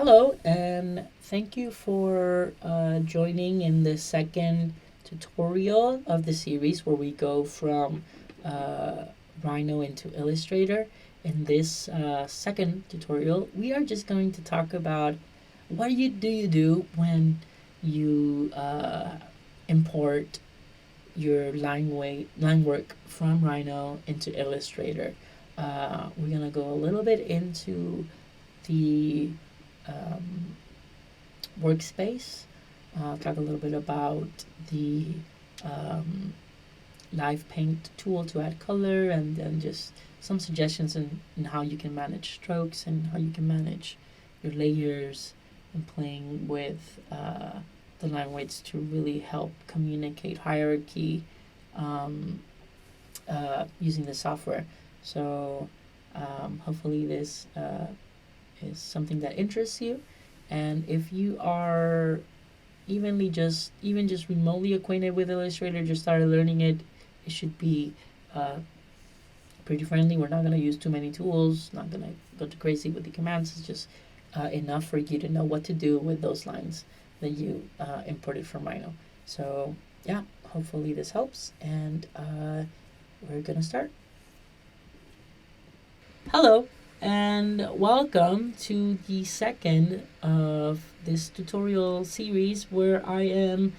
Hello, and thank you for joining in the second tutorial of the series where we go from uh, Rhino into Illustrator. In this second tutorial, we are just going to talk about what you do when you import your line work from Rhino into Illustrator. We're gonna go a little bit into the um, Workspace. Talk a little bit about the um, live paint tool to add color, and then just some suggestions in how you can manage strokes and how you can manage your layers and playing with the line weights to really help communicate hierarchy using the software. So hopefully this is something that interests you. And if you are even just remotely acquainted with Illustrator, just started learning it, it should be uh, pretty friendly. We're not going to use too many tools, not going to go too crazy with the commands. It's just enough for you to know what to do with those lines that you imported from Rhino. So yeah, hopefully this helps, and we're going to start. Hello, and welcome to the second of this tutorial series where I am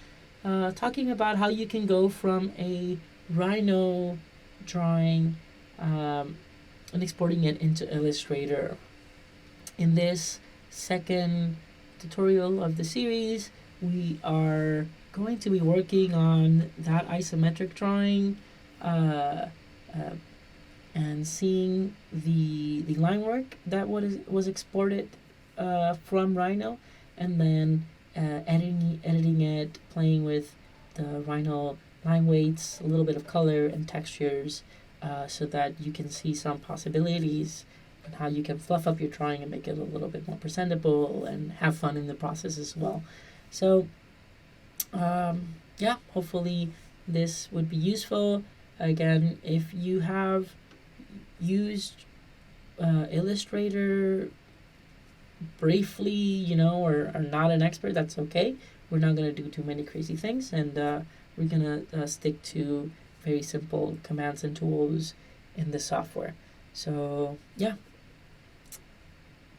talking about how you can go from a Rhino drawing and exporting it into Illustrator. In this second tutorial of the series, we are going to be working on that isometric drawing uh, uh, and seeing the line work that was exported from Rhino, and then editing it, playing with the Rhino line weights, a little bit of color and textures, so that you can see some possibilities and how you can fluff up your drawing and make it a little bit more presentable and have fun in the process as well. So yeah, hopefully this would be useful. Again, if you have used Illustrator briefly, or are not an expert, that's okay. We're not going to do too many crazy things, and we're going to stick to very simple commands and tools in the software. So, yeah,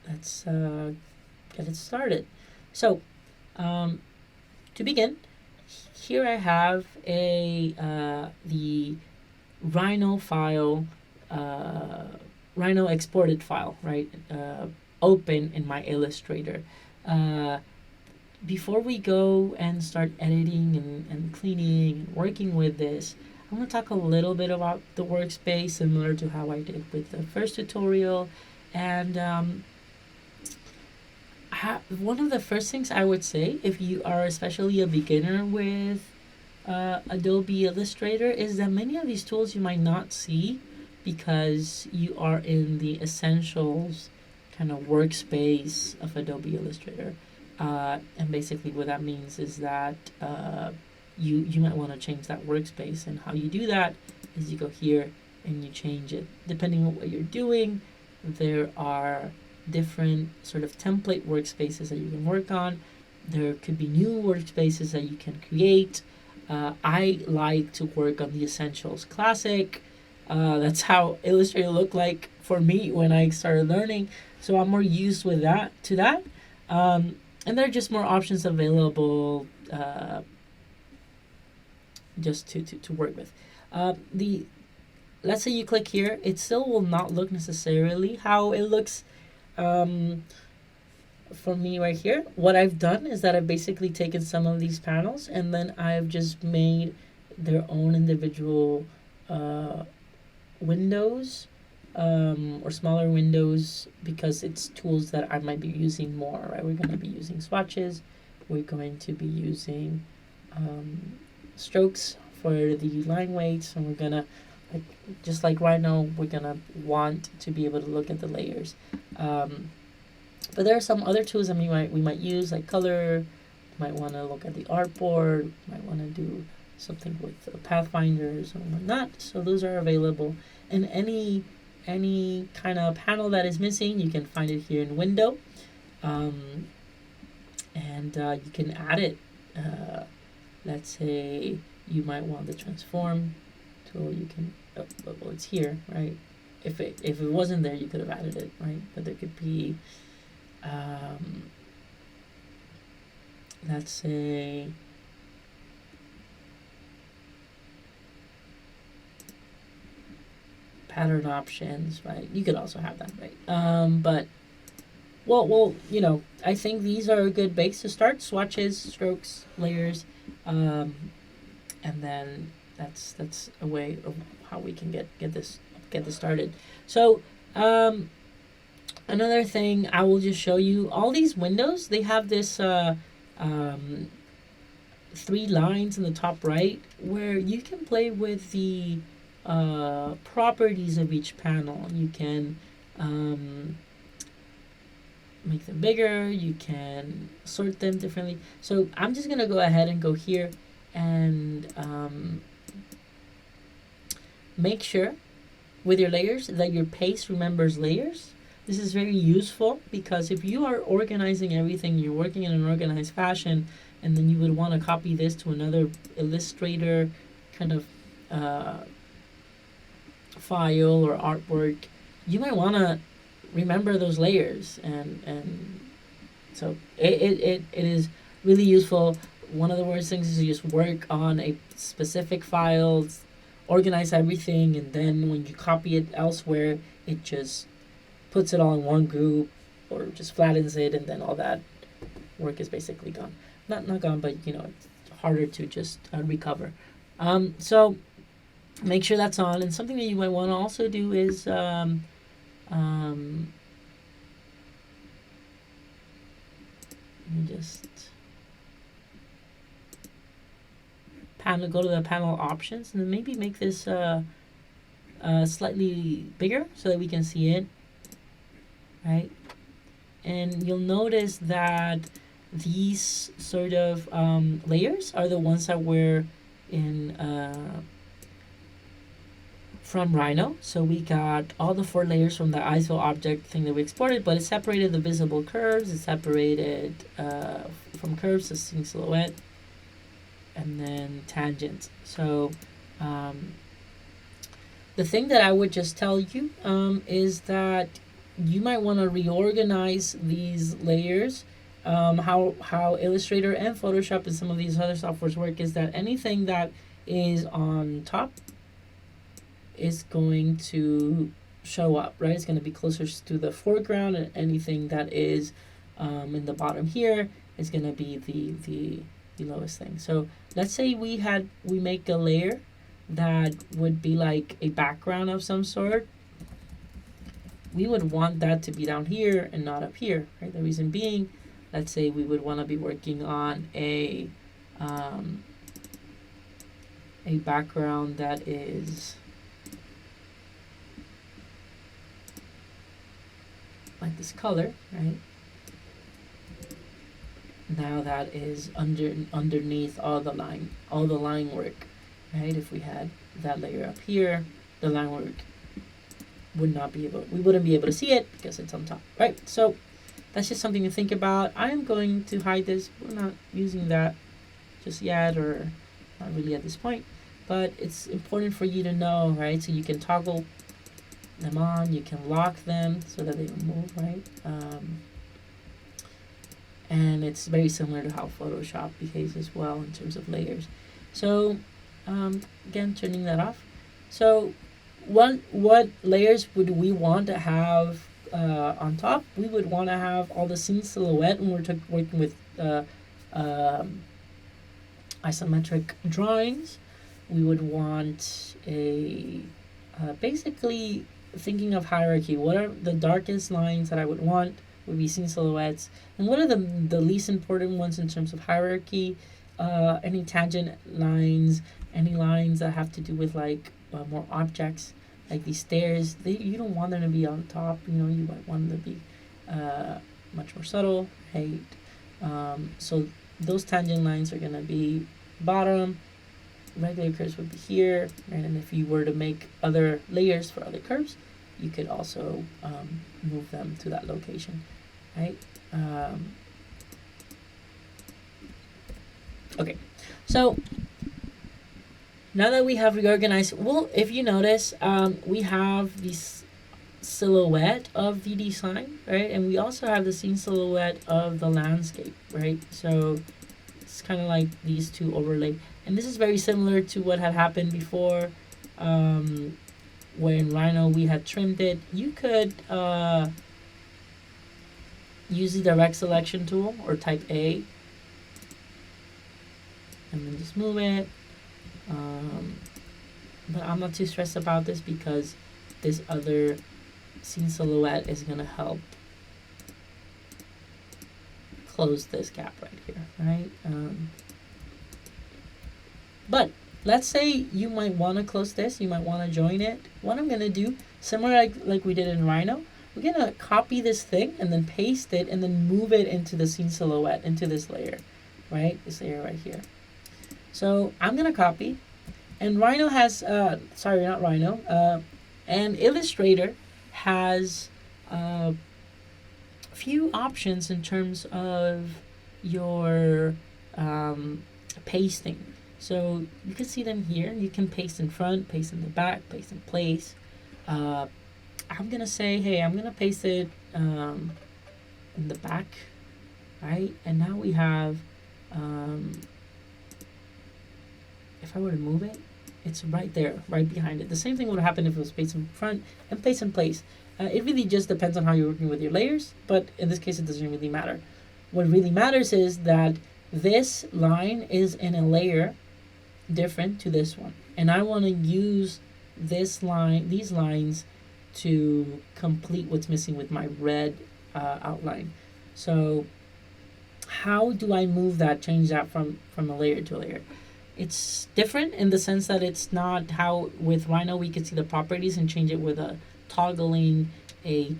let's get it started. So, to begin, here I have the Rhino file, Rhino exported file, right? Open in my Illustrator. Uh, Before we go and start editing and cleaning and working with this, I'm going to talk a little bit about the workspace, similar to how I did with the first tutorial. And one of the first things I would say, if you are especially a beginner with Adobe Illustrator, is that many of these tools you might not see because you are in the essentials kind of workspace of Adobe Illustrator. And basically what that means is that you might want to change that workspace, and how you do that is you go here and you change it. Depending on what you're doing, there are different sort of template workspaces that you can work on. There could be new workspaces that you can create. I like to work on the Essentials Classic. That's how Illustrator looked like for me when I started learning. So I'm more used with that. And there are just more options available just to work with. Let's say you click here, it still will not look necessarily how it looks for me right here. What I've done is that I've basically taken some of these panels and then I've just made their own individual windows, or smaller windows, because it's tools that I might be using more, right? We're going to be using swatches, we're going to be using strokes for the line weights, and we're going to, just like right now, we're going to want to be able to look at the layers. But there are some other tools that we might use, like color. You might want to look at the artboard. You might want to do something with pathfinders and whatnot. So those are available. And any kind of panel that is missing, you can find it here in Window. And you can add it. Let's say you might want the transform tool. You can, well, it's here, right? If it wasn't there, you could have added it, right? But there could be, let's say, pattern options, right? You could also have that, right? But well, I think these are a good base to start: swatches, strokes, layers, and then that's a way of how we can get this started. So another thing I will just show you: all these windows, they have this 3 lines in the top right where you can play with the properties of each panel. You can make them bigger, you can sort them differently. So I'm just gonna go ahead and go here and make sure with your layers that your paste remembers layers. This is very useful because if you are organizing everything, you're working in an organized fashion, and then you would want to copy this to another Illustrator kind of file or artwork, you might want to remember those layers, and so it is really useful. One of the worst things is to just work on a specific file, organize everything, and then when you copy it elsewhere, it just puts it all in one group or just flattens it, and then all that work is basically gone. Not gone, but it's harder to just recover. So make sure that's on. And something that you might want to also do is let me just go to the panel options, and then maybe make this slightly bigger so that we can see it, right? And you'll notice that these sort of layers are the ones that were in from Rhino. So we got all the 4 layers from the ISO object thing that we exported, but it separated the visible curves, it separated from curves the scene silhouette, and then tangents. So the thing that I would just tell you is that you might want to reorganize these layers. How Illustrator and Photoshop and some of these other softwares work is that anything that is on top is going to show up, right? It's going to be closer to the foreground, and anything that is in the bottom here is going to be the lowest thing. So let's say we make a layer that would be like a background of some sort. We would want that to be down here and not up here, right? The reason being, let's say we would want to be working on a background that is like this color, right? Now that is underneath all the line work, right? If we had that layer up here, the line work we wouldn't be able to see it because it's on top, right? So that's just something to think about. I'm going to hide this. We're not using that just yet, or not really at this point, but it's important for you to know, right? So you can toggle them on, you can lock them so that they don't move, right? And it's very similar to how Photoshop behaves as well in terms of layers. So again, turning that off. So what layers would we want to have on top? We would want to have all the scene silhouette when we're working with isometric drawings. We would want a basically thinking of hierarchy. What are the darkest lines that I would want would be scene silhouettes, and what are the least important ones in terms of hierarchy? Any tangent lines, any lines that have to do with like more objects, like these stairs. You don't want them to be on top. You might want them to be much more subtle, right? So those tangent lines are gonna be bottom. Regular curves would be here, right? And if you were to make other layers for other curves, you could also move them to that location. right? Okay, so now that we have reorganized, well, if you notice, we have this silhouette of the design, right? And we also have the scene silhouette of the landscape, right? So it's kind of like these two overlay. And this is very similar to what had happened before, where in Rhino we had trimmed it. You could use the direct selection tool or type A and then just move it. But I'm not too stressed about this because this other scene silhouette is going to help close this gap right here, right? But let's say you might want to close this, you might want to join it. What I'm going to do, similar like we did in Rhino, we're going to copy this thing and then paste it and then move it into the scene silhouette, into this layer, right? This layer right here. So I'm going to copy. And Rhino has, sorry, not Rhino, and Illustrator has a few options in terms of your pasting. So you can see them here. You can paste in front, paste in the back, paste in place. I'm going to say, hey, I'm going to paste it in the back, right? And now we have, if I were to move it, it's right there, right behind it. The same thing would happen if it was placed in front and placed in place. It really just depends on how you're working with your layers, but in this case, it doesn't really matter. What really matters is that this line is in a layer different to this one. And I want to use this line, these lines, to complete what's missing with my red outline. So how do I move that, change that from a layer to a layer? It's different in the sense that it's not how with Rhino we could see the properties and change it with a toggling a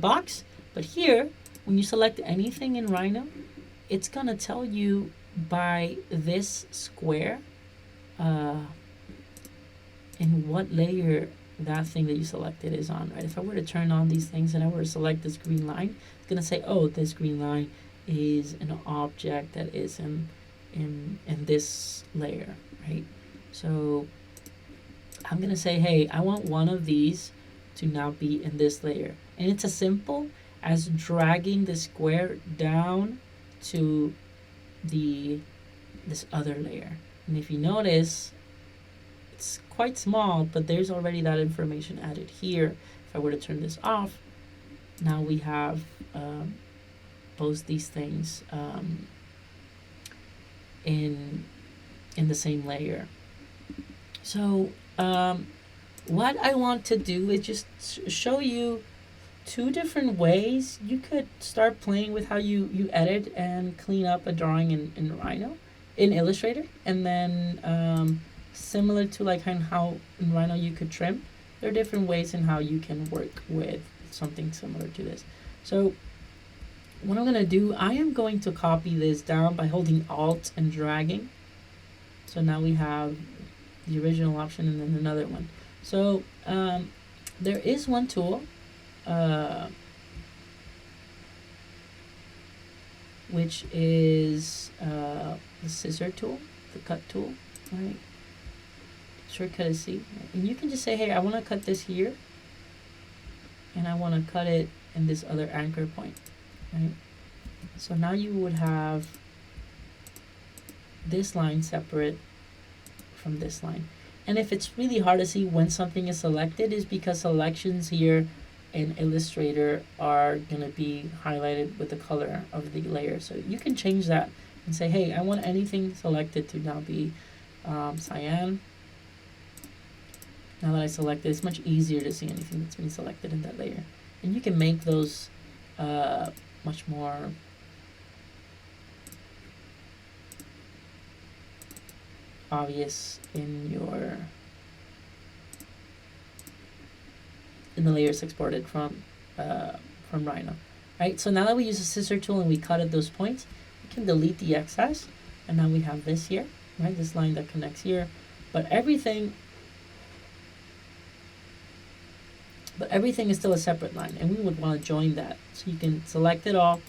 box. But here, when you select anything in Rhino, it's going to tell you by this square in what layer that thing that you selected is on, right? If I were to turn on these things and I were to select this green line, it's going to say, oh, this green line is an object that is in this layer, right? So I'm gonna say, hey, I want one of these to now be in this layer. And it's as simple as dragging the square down to this other layer. And if you notice, it's quite small, but there's already that information added here. If I were to turn this off, now we have both these things in the same layer. So what I want to do is just show you two different ways you could start playing with how you edit and clean up a drawing in Rhino, in Illustrator, and then similar to like how in Rhino you could trim, there are different ways in how you can work with something similar to this. So what I'm going to do, I am going to copy this down by holding Alt and dragging. So now we have the original option and then another one. So there is one tool which is the scissor tool, the cut tool, right? Shortcut is C. And you can just say, hey, I want to cut this here and I want to cut it in this other anchor point. Right? So now you would have this line separate from this line. And if it's really hard to see when something is selected, is because selections here in Illustrator are going to be highlighted with the color of the layer. So you can change that and say, hey, I want anything selected to now be cyan. Now that I select it, it's much easier to see anything that's been selected in that layer. And you can make those much more obvious in the layers exported from Rhino, right? So now that we use the scissor tool and we cut at those points, we can delete the excess, and now we have this here, right? This line that connects here, but everything but everything is still a separate line, and we would want to join that. So you can select it all,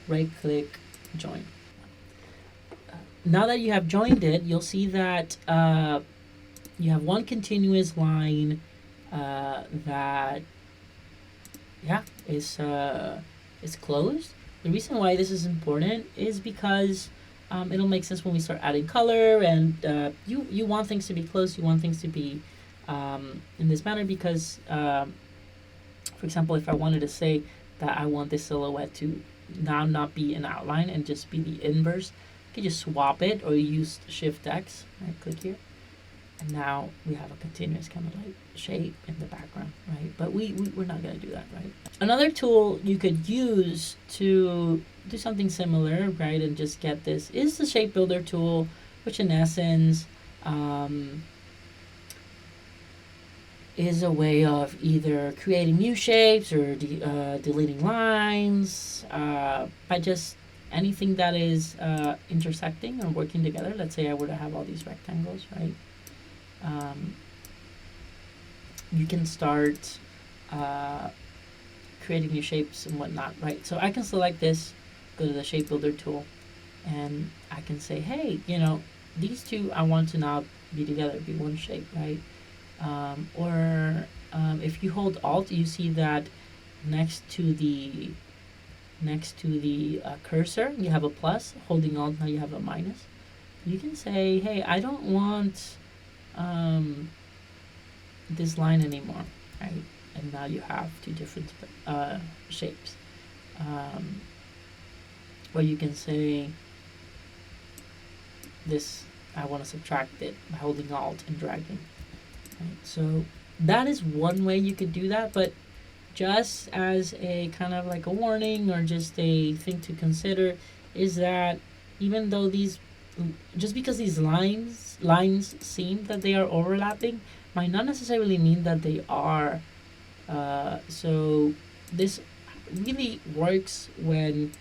right click, join. Now that you have joined it, you'll see that you have one continuous line that is closed. The reason why this is important is because it'll make sense when we start adding color, and you want things to be closed, you want things to be in this manner, because for example, if I wanted to say that I want this silhouette to now not be an outline and just be the inverse, I could just swap it or use Shift X, right click here, and now we have a continuous kind of like shape in the background, right? But we're not going to do that, right? Another tool you could use to do something similar, right, and just get this is the shape builder tool, which in essence is a way of either creating new shapes or deleting lines by just anything that is intersecting or working together. Let's say I were to have all these rectangles, right? You can start creating new shapes and whatnot, right? So I can select this, go to the shape builder tool, and I can say, hey, these two I want to now be together, be one shape, right? If you hold Alt, you see that next to the cursor you have a plus. Holding Alt, now you have a minus. You can say, hey, I don't want this line anymore, right? And now you have two different shapes. Or you can say this, I want to subtract it by holding Alt and dragging. Right? So that is one way you could do that, but just as a kind of like a warning or just a thing to consider is that even though just because these lines seem that they are overlapping, might not necessarily mean that they are. So this really works when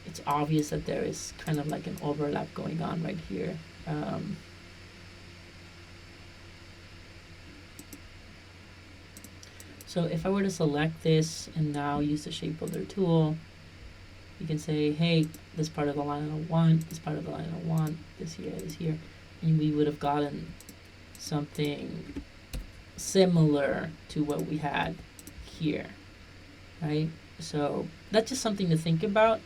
it's obvious that there is kind of like an overlap going on right here. So if I were to select this and now use the shape builder tool, you can say, hey, this part of the line I don't want, this part of the line I don't want, this here, and we would have gotten something similar to what we had here, right? So that's just something to think about.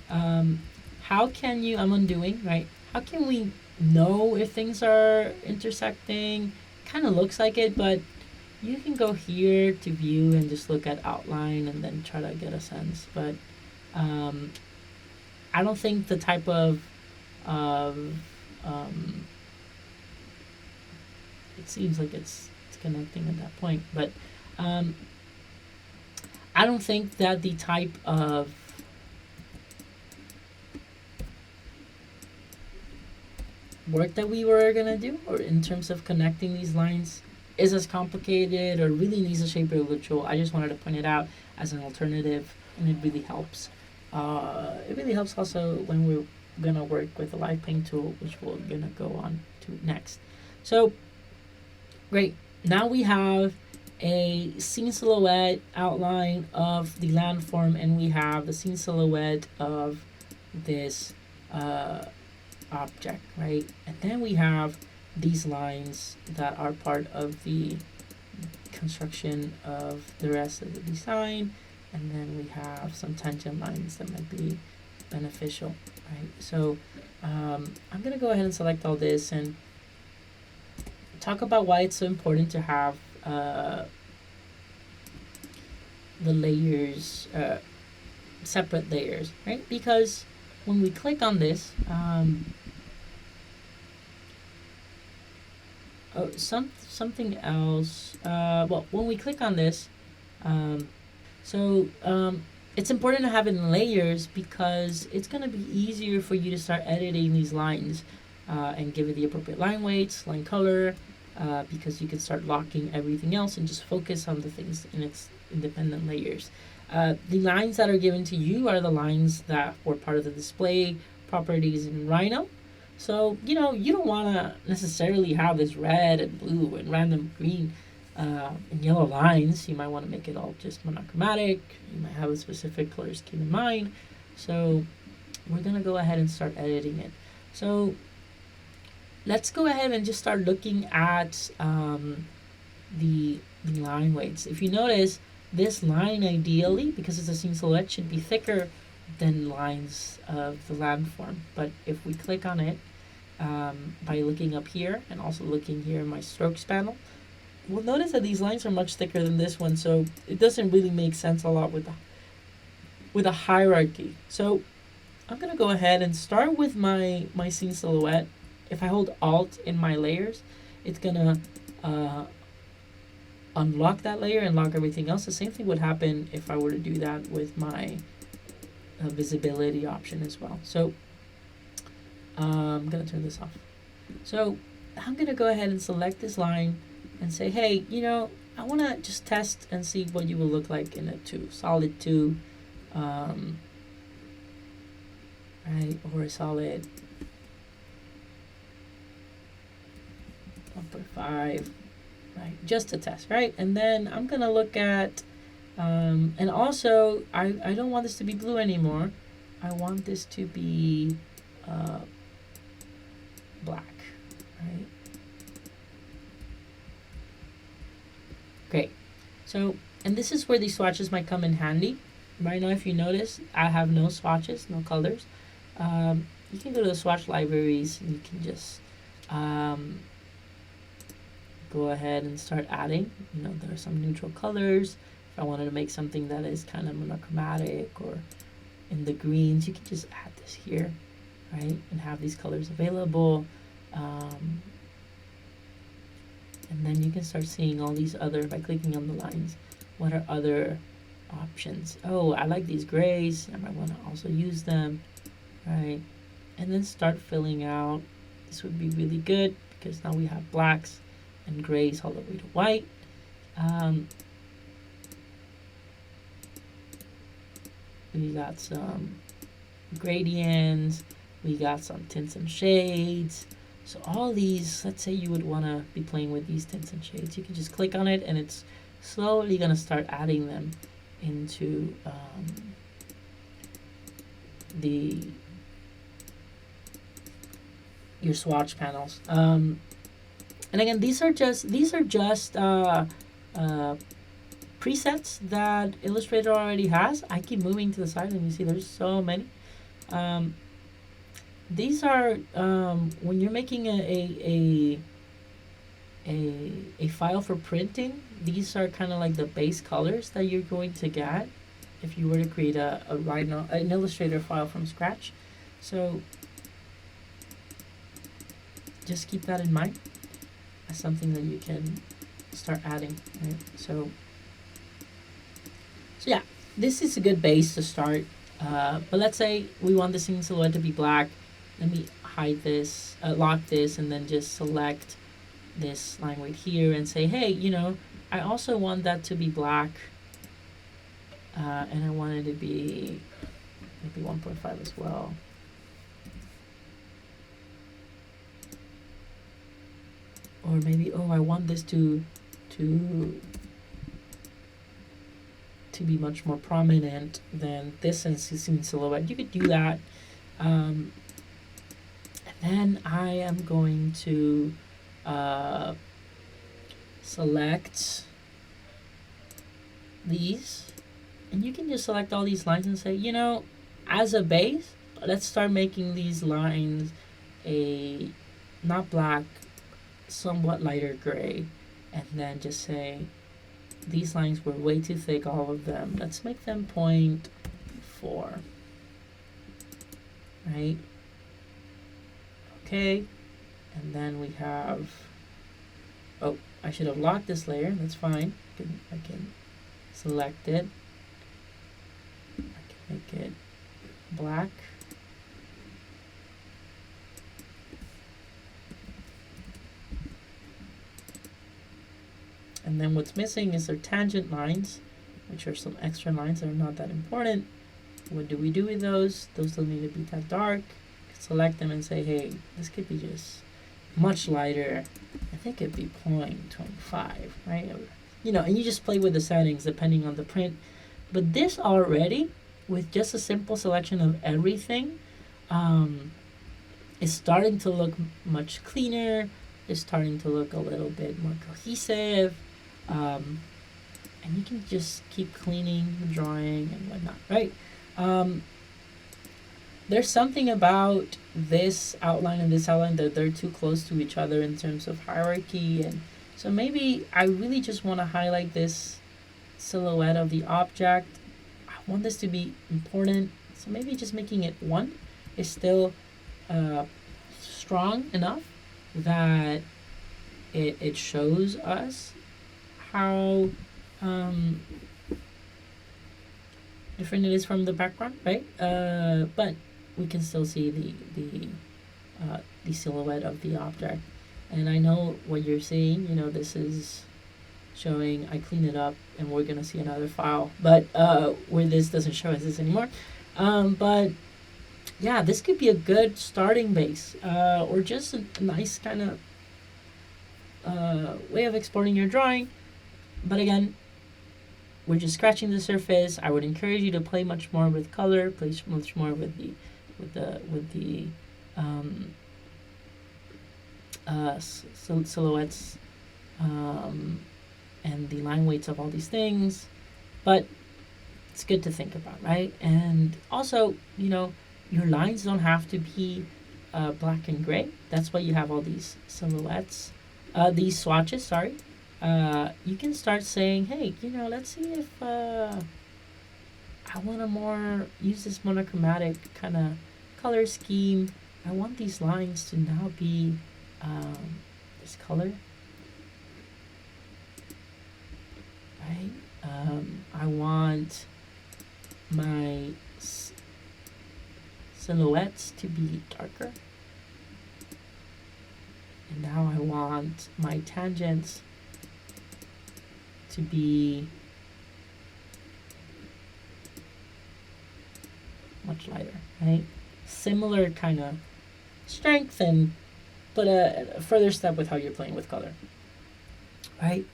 How can you, I'm undoing, right? How can we know if things are intersecting? Kind of looks like it, but you can go here to view and just look at outline and then try to get a sense. But I don't think the type of it seems like it's connecting at that point, but I don't think that the type of work that we were gonna do, or in terms of connecting these lines, is as complicated or really needs a shape builder tool. I just wanted to point it out as an alternative, and it really helps. It really helps also when we're gonna work with the live paint tool, which we're gonna go on to next. So great, now we have a scene silhouette outline of the landform, and we have the scene silhouette of this object, right? And then we have these lines that are part of the construction of the rest of the design, and then we have some tangent lines that might be beneficial, right? So I'm gonna go ahead and select all this and talk about why it's so important to have the layers, separate layers, right? Because when we click on this, something else. Well, when we click on this, it's important to have it in layers because it's going to be easier for you to start editing these lines and give it the appropriate line weights, line color, because you can start locking everything else and just focus on the things in its independent layers. The lines that are given to you are the lines that were part of the display properties in Rhino. So, you don't want to necessarily have this red and blue and random green In yellow lines, you might want to make it all just monochromatic. You might have a specific color scheme in mind. So we're going to go ahead and start editing it. So let's go ahead and just start looking at the line weights. If you notice, this line ideally, because it's a scene silhouette, should be thicker than lines of the landform. But if we click on it by looking up here and also looking here in my strokes panel, we'll notice that these lines are much thicker than this one, so it doesn't really make sense a lot with a hierarchy. So I'm gonna go ahead and start with my scene silhouette. If I hold Alt in my layers, it's gonna unlock that layer and lock everything else. The same thing would happen if I were to do that with my visibility option as well. So I'm gonna turn this off. So I'm gonna go ahead and select this line and say, hey, I want to just test and see what you will look like in a solid 2, right, or a solid 1.5, right, just to test, right? And then I'm going to look at, and also, I don't want this to be blue anymore. I want this to be black, right? Great. So, and this is where these swatches might come in handy. Right now, if you notice, I have no swatches, no colors. You can go to the swatch libraries and you can just go ahead and start adding. There are some neutral colors. If I wanted to make something that is kind of monochromatic or in the greens, you can just add this here, right? And have these colors available. And then you can start seeing all these other, by clicking on the lines, what are other options. Oh, I like these grays. I might want to also use them, right? And then start filling out. This would be really good because now we have blacks and grays all the way to white. We got some gradients. We got some tints and shades. So all these, let's say you would want to be playing with these tints and shades. You can just click on it and it's slowly going to start adding them into your swatch panels. And again, these are just presets that Illustrator already has. I keep moving to the side and you see there's so many. These are when you're making a file for printing. These are kind of like the base colors that you're going to get if you were to create a Rhino, an Illustrator file from scratch. So just keep that in mind as something that you can start adding. Right? So yeah, this is a good base to start. But let's say we want the scene silhouette to be black. Let me hide this, lock this, and then just select this line weight here and say, hey, I also want that to be black, and I want it to be maybe 1.5 as well. Or maybe, I want this to be much more prominent than this in scene silhouette. You could do that. And then I am going to select these, and you can just select all these lines and say, as a base, let's start making these lines a not black, somewhat lighter gray, and then just say these lines were way too thick, all of them. Let's make them 0.4, right? Okay, and then we have, I should have locked this layer. That's fine. I can select it. I can make it black. And then what's missing is our tangent lines, which are some extra lines that are not that important. What do we do with those? Those don't need to be that dark. Select them and say, hey, this could be just much lighter. If think it'd be 0.25, right? And you just play with the settings depending on the print. But this already, with just a simple selection of everything, is starting to look much cleaner. It's starting to look a little bit more cohesive. And you can just keep cleaning, drawing, and whatnot, right? There's something about this outline and this outline that they're too close to each other in terms of hierarchy, and so maybe I really just want to highlight this silhouette of the object. I want this to be important, so maybe just making it 1 is still strong enough that it shows us how different it is from the background, right? But we can still see the silhouette of the object. And I know what you're seeing. This is showing. I clean it up, and we're gonna see another file, but where this doesn't show us this anymore. But yeah, this could be a good starting base, or just a nice kind of way of exporting your drawing. But again, we're just scratching the surface. I would encourage you to play much more with color, play much more with the silhouettes, and the line weights of all these things. But it's good to think about, right? And also, your lines don't have to be black and gray. That's why you have all these silhouettes, these swatches, sorry. You can start saying, hey, let's see if I want to use this monochromatic kind of color scheme. I want these lines to now be this color, right? I want my silhouettes to be darker. And now I want my tangents to be much lighter, right? Similar kind of strength, but a further step with how you're playing with color, right?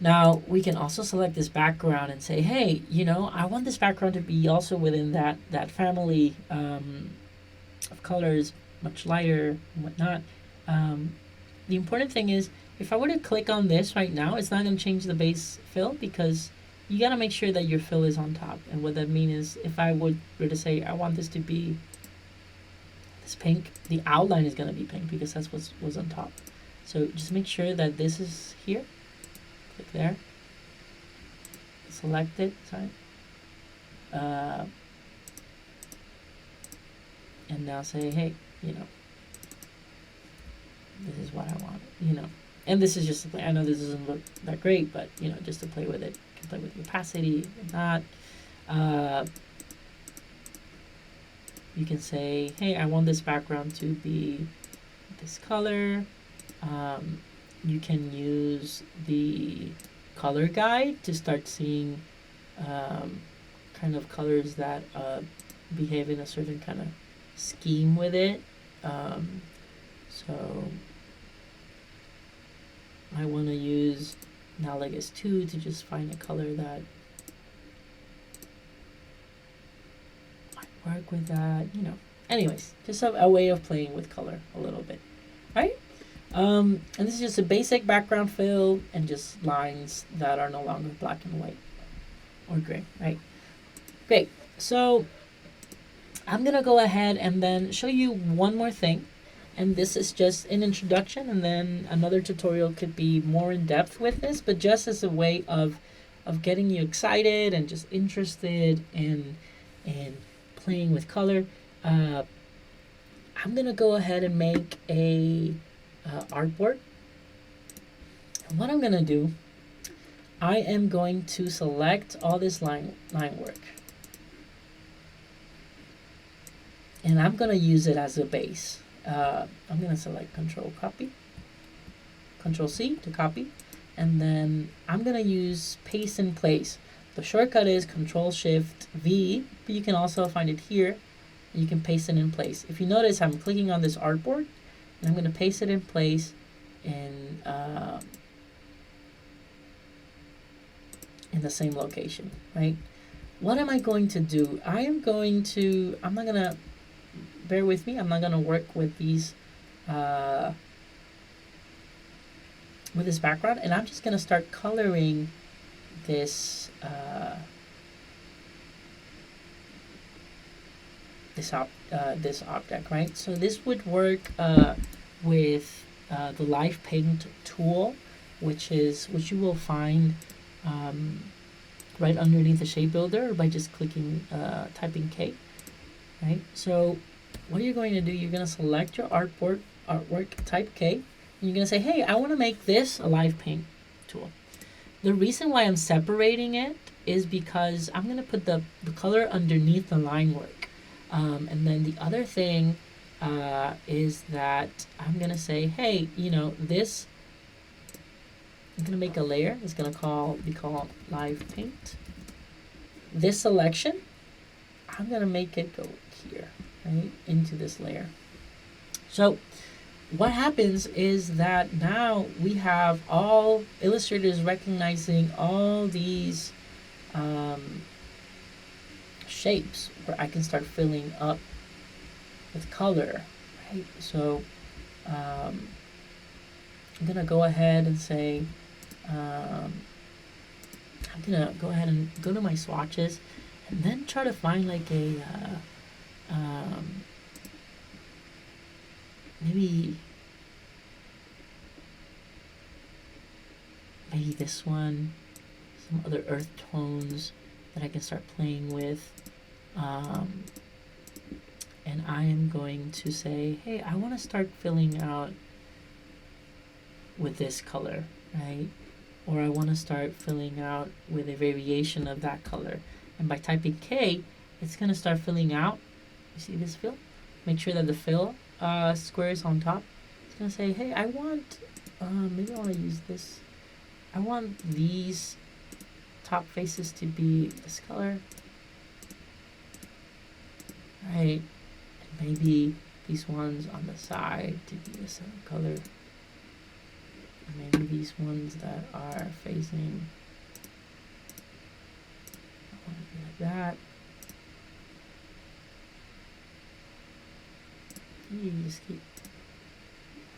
Now we can also select this background and say, hey, I want this background to be also within that family of colors, much lighter and whatnot. The important thing is, if I were to click on this right now, it's not going to change the base fill, because you got to make sure that your fill is on top. And what that means is, if I were to say I want this to be this pink, the outline is going to be pink because that's what was on top. So just make sure that this is here. Click there. Select it. Sorry. And now say, hey, this is what I want, And this is just, I know this doesn't look that great, but, just to play with it. You can play with the opacity and not. You can say, hey, I want this background to be this color. You can use the color guide to start seeing kind of colors that behave in a certain kind of scheme with it. So I want to use analogous 2 to just find a color that might work with that, Anyways, just a way of playing with color a little bit, right? And this is just a basic background fill and just lines that are no longer black and white or gray, right? Great. So I'm going to go ahead and then show you one more thing. And this is just an introduction, and then another tutorial could be more in depth with this, but just as a way of getting you excited and just interested in playing with color. I'm going to go ahead and make a artboard. And what I'm going to do, I am going to select all this line work. And I'm going to use it as a base. I'm going to select Control Copy, Control C to copy, and then I'm going to use Paste in Place. The shortcut is Control Shift V, but you can also find it here. You can paste it in place. If you notice, I'm clicking on this artboard, and I'm going to paste it in place in the same location, right? What am I going to do? I'm not going to, bear with me, I'm not going to work with these, with this background, and I'm just going to start coloring this, this object, right? So this would work with the Live Paint tool, which you will find right underneath the shape builder, or by just clicking, typing K, right? So what you're going to do, you're going to select your artwork, type K, and you're going to say, hey, I want to make this a Live Paint tool. The reason why I'm separating it is because I'm going to put the color underneath the line work. And then the other thing is that I'm going to say, hey, this, I'm going to make a layer. It's going to be called Live Paint. This selection, I'm going to make it go here, right, into this layer. So what happens is that now we have Illustrator is recognizing all these shapes where I can start filling up with color, right? So I'm going to go ahead and say, I'm going to go ahead and go to my swatches and then try to find like a, maybe this one, some other earth tones that I can start playing with. And I am going to say, hey, I want to start filling out with this color, right? Or I want to start filling out with a variation of that color. And by typing K, it's going to start filling out. You see this fill? Make sure that the fill square is on top. It's going to say, hey, I want, maybe I want to use this. I want these top faces to be this color. Right, and maybe these ones on the side to be the same color. And maybe these ones that are facing, I want to be like that. You just keep,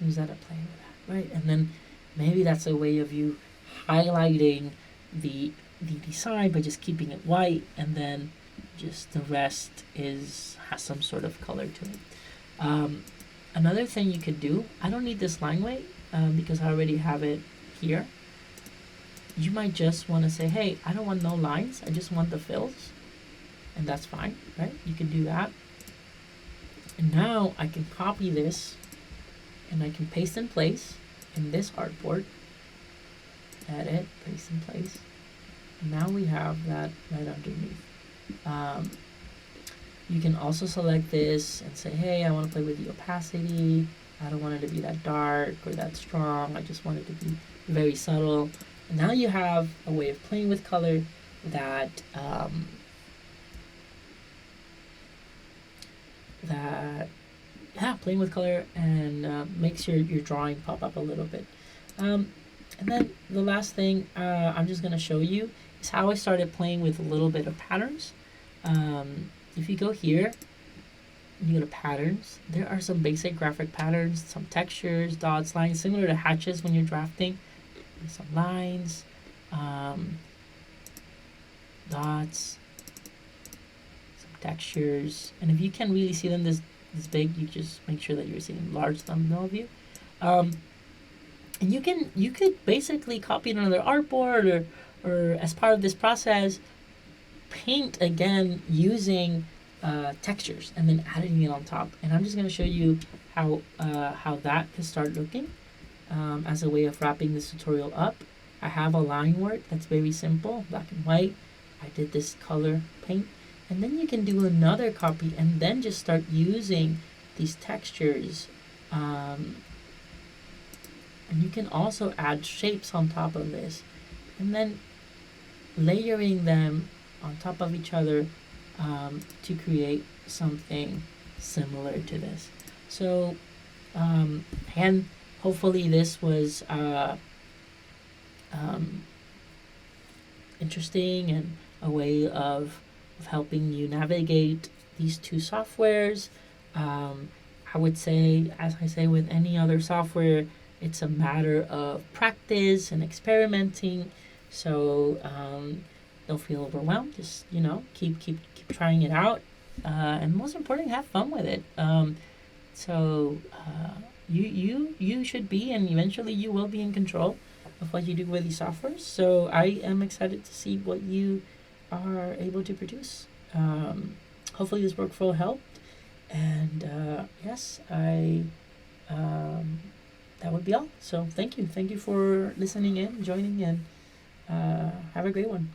who's that playing with that, right? And then maybe that's a way of you highlighting the design by just keeping it white, and then just the rest has some sort of color to it. Another thing you could do, I don't need this line weight because I already have it here. You might just want to say, hey, I don't want no lines, I just want the fills, and that's fine, right? You can do that. And now I can copy this and I can paste in place in this artboard. Edit, paste in place. And now we have that right underneath. You can also select this and say, hey, I want to play with the opacity. I don't want it to be that dark or that strong. I just want it to be very subtle. And now you have a way of playing with color that playing with color and makes your drawing pop up a little bit. And then the last thing I'm just going to show you is how I started playing with a little bit of patterns. If you go here, and you go to patterns, there are some basic graphic patterns, some textures, dots, lines, similar to hatches when you're drafting. Some lines, dots, some textures, and if you can't really see them this big, you just make sure that you're seeing large thumbnail view. And you could basically copy it on another artboard or as part of this process, paint again using textures and then adding it on top. And I'm just going to show you how that can start looking as a way of wrapping this tutorial up. I have a line work that's very simple, black and white. I did this color paint, and then you can do another copy and then just start using these textures. And you can also add shapes on top of this, and then layering them on top of each other to create something similar to this. So And hopefully this was um, interesting and a way of helping you navigate these two softwares. Um, I would say, as I say with any other software, it's a matter of practice and experimenting. So don't feel overwhelmed. Just keep trying it out, and most important, have fun with it. You should be, and eventually you will be in control of what you do with these softwares. So I am excited to see what you are able to produce. Hopefully this workflow helped, and yes, I that would be all. So thank you for listening in, joining in. Have a great one.